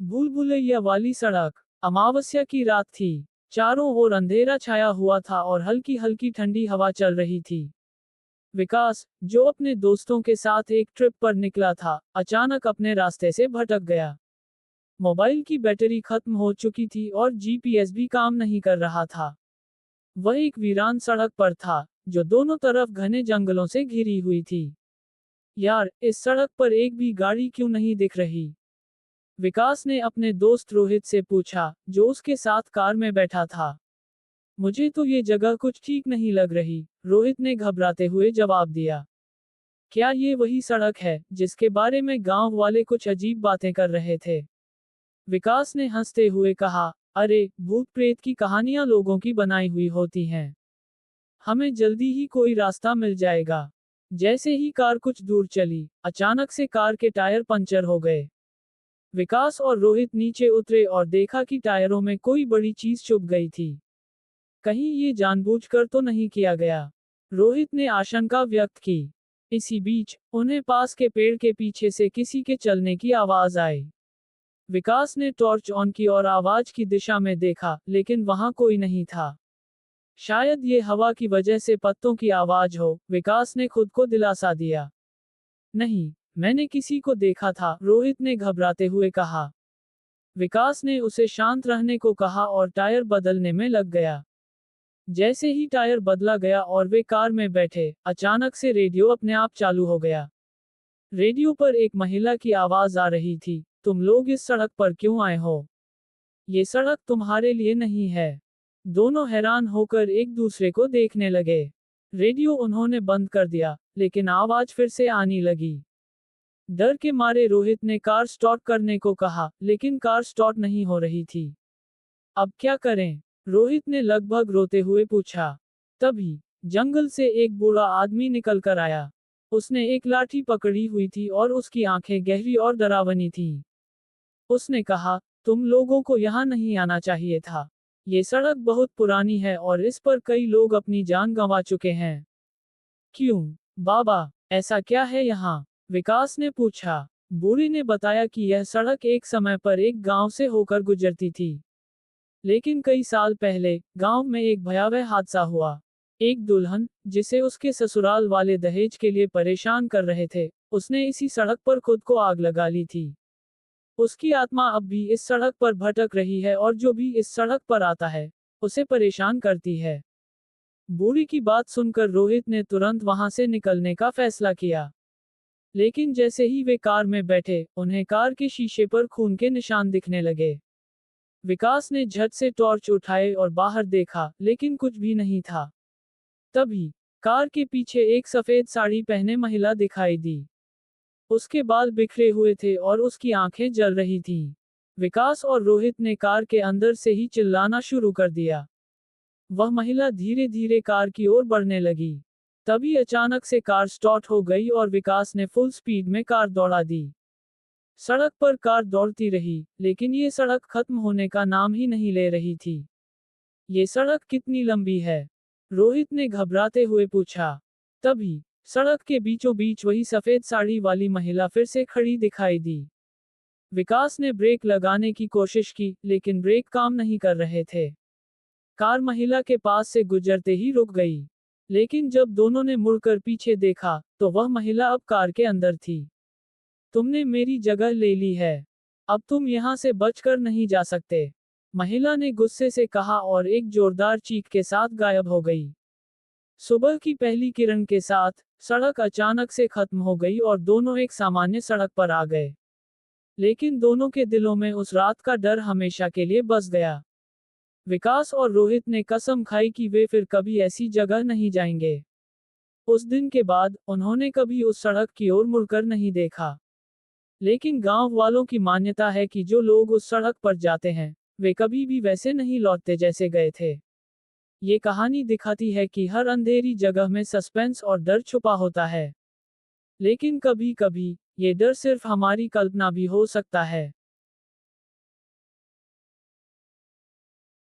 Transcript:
भूल भुलैया वाली सड़क। अमावस्या की रात थी। चारों ओर अंधेरा छाया हुआ था और हल्की हल्की ठंडी हवा चल रही थी। विकास, जो अपने दोस्तों के साथ एक ट्रिप पर निकला था, अचानक अपने रास्ते से भटक गया। मोबाइल की बैटरी खत्म हो चुकी थी और जीपीएस भी काम नहीं कर रहा था। वह एक वीरान सड़क पर था, जो दोनों तरफ घने जंगलों से घिरी हुई थी। यार, इस सड़क पर एक भी गाड़ी क्यों नहीं दिख रही? विकास ने अपने दोस्त रोहित से पूछा, जो उसके साथ कार में बैठा था। मुझे तो ये जगह कुछ ठीक नहीं लग रही, रोहित ने घबराते हुए जवाब दिया। क्या ये वही सड़क है, जिसके बारे में गांव वाले कुछ अजीब बातें कर रहे थे? विकास ने हंसते हुए कहा, अरे, भूत प्रेत की कहानियां लोगों की बनाई हुई होती हैं। हमें जल्दी ही कोई रास्ता मिल जाएगा। जैसे ही कार कुछ दूर चली, अचानक से कार के टायर पंचर हो गए। विकास और रोहित नीचे उतरे और देखा कि टायरों में कोई बड़ी चीज चुभ गई थी। कहीं ये जानबूझकर तो नहीं किया गया? रोहित ने आशंका व्यक्त की। इसी बीच, उन्हें पास के पेड़ के पीछे से किसी के चलने की आवाज आई। विकास ने टॉर्च ऑन की और आवाज की दिशा में देखा, लेकिन वहां कोई नहीं था। शायद ये हवा की वजह से पत्तों की आवाज हो, विकास ने खुद को दिलासा दिया। नहीं, मैंने किसी को देखा था, रोहित ने घबराते हुए कहा। विकास ने उसे शांत रहने को कहा और टायर बदलने में लग गया। जैसे ही टायर बदला गया और वे कार में बैठे, अचानक से रेडियो अपने आप चालू हो गया। रेडियो पर एक महिला की आवाज आ रही थी, तुम लोग इस सड़क पर क्यों आए हो? ये सड़क तुम्हारे लिए नहीं है। दोनों हैरान होकर एक दूसरे को देखने लगे। रेडियो उन्होंने बंद कर दिया, लेकिन आवाज फिर से आने लगी। डर के मारे रोहित ने कार स्टार्ट करने को कहा, लेकिन कार स्टार्ट नहीं हो रही थी। अब क्या करें? रोहित ने लगभग रोते हुए पूछा। तभी जंगल से एक बूढ़ा आदमी निकल कर आया। उसने एक लाठी पकड़ी हुई थी और उसकी आंखें गहरी और डरावनी थीं। उसने कहा, तुम लोगों को यहाँ नहीं आना चाहिए था। ये सड़क बहुत पुरानी है और इस पर कई लोग अपनी जान गंवा चुके हैं। क्यों, बाबा, ऐसा क्या है यहाँ? विकास ने पूछा। बूढ़ी ने बताया कि यह सड़क एक समय पर एक गांव से होकर गुजरती थी। लेकिन कई साल पहले, गांव में एक भयावह हादसा हुआ। एक दुल्हन, जिसे उसके ससुराल वाले दहेज के लिए परेशान कर रहे थे, उसने इसी सड़क पर खुद को आग लगा ली थी। उसकी आत्मा अब भी इस सड़क पर भटक रही है और जो भी इस सड़क पर आता है, उसे परेशान करती है। बूढ़ी की बात सुनकर रोहित ने तुरंत वहां से निकलने का फैसला किया। लेकिन जैसे ही वे कार में बैठे, उन्हें कार के शीशे पर खून के निशान दिखने लगे। विकास ने झट से टॉर्च उठाए और बाहर देखा, लेकिन कुछ भी नहीं था। तभी कार के पीछे एक सफेद साड़ी पहने महिला दिखाई दी। उसके बाल बिखरे हुए थे और उसकी आंखें जल रही थीं। विकास और रोहित ने कार के अंदर से ही चिल्लाना शुरू कर दिया। वह महिला धीरे धीरे कार की ओर बढ़ने लगी। तभी अचानक से कार स्टार्ट हो गई और विकास ने फुल स्पीड में कार दौड़ा दी। सड़क पर कार दौड़ती रही, लेकिन ये सड़क खत्म होने का नाम ही नहीं ले रही थी। ये सड़क कितनी लंबी है? रोहित ने घबराते हुए पूछा। तभी सड़क के बीचों बीच वही सफेद साड़ी वाली महिला फिर से खड़ी दिखाई दी। विकास ने ब्रेक लगाने की कोशिश की, लेकिन ब्रेक काम नहीं कर रहे थे। कार महिला के पास से गुजरते ही रुक गई। लेकिन जब दोनों ने मुड़कर पीछे देखा, तो वह महिला अब कार के अंदर थी। तुमने मेरी जगह ले ली है। अब तुम यहाँ से बचकर नहीं जा सकते, महिला ने गुस्से से कहा और एक जोरदार चीख के साथ गायब हो गई। सुबह की पहली किरण के साथ, सड़क अचानक से खत्म हो गई और दोनों एक सामान्य सड़क पर आ गए। लेकिन दोनों के दिलों में उस रात का डर हमेशा के लिए बस गया। विकास और रोहित ने कसम खाई कि वे फिर कभी ऐसी जगह नहीं जाएंगे। उस दिन के बाद, उन्होंने कभी उस सड़क की ओर मुड़कर नहीं देखा। लेकिन गांव वालों की मान्यता है कि जो लोग उस सड़क पर जाते हैं, वे कभी भी वैसे नहीं लौटते जैसे गए थे। ये कहानी दिखाती है कि हर अंधेरी जगह में सस्पेंस और डर छुपा होता है। लेकिन कभी कभी, ये डर सिर्फ हमारी कल्पना भी हो सकता है।